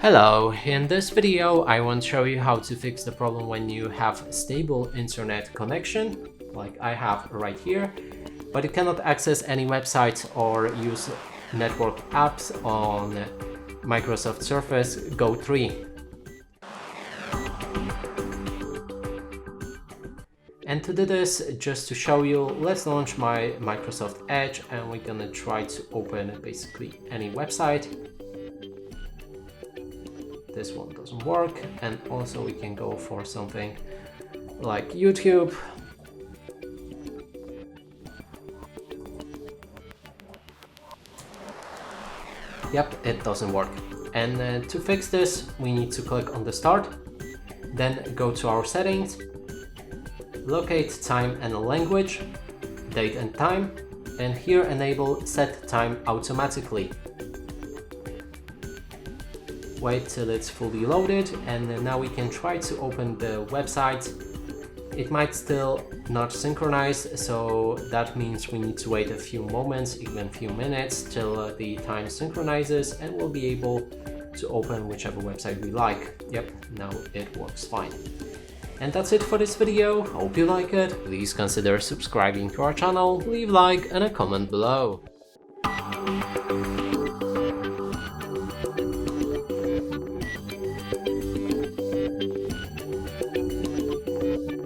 Hello, in this video I want to show you how to fix the problem when you have stable internet connection, like I have right here, but you cannot access any website or use network apps on Microsoft Surface Go 3. And to do this, just to show you, let's launch my Microsoft Edge and we're gonna try to open basically any website. This one doesn't work, and also we can go for something like YouTube. Yep, it doesn't work. And to fix this, we need to click on the start, then go to our settings, locate time and language, date and time, and here enable set time automatically. Wait till it's fully loaded, and now we can try to open the website. It might still not synchronize, so that means we need to wait a few moments, even a few minutes, till the time synchronizes, and we'll be able to open whichever website we like. Yep, now it works fine. And that's it for this video. Hope you like it. Please consider subscribing to our channel, leave a like and a comment below.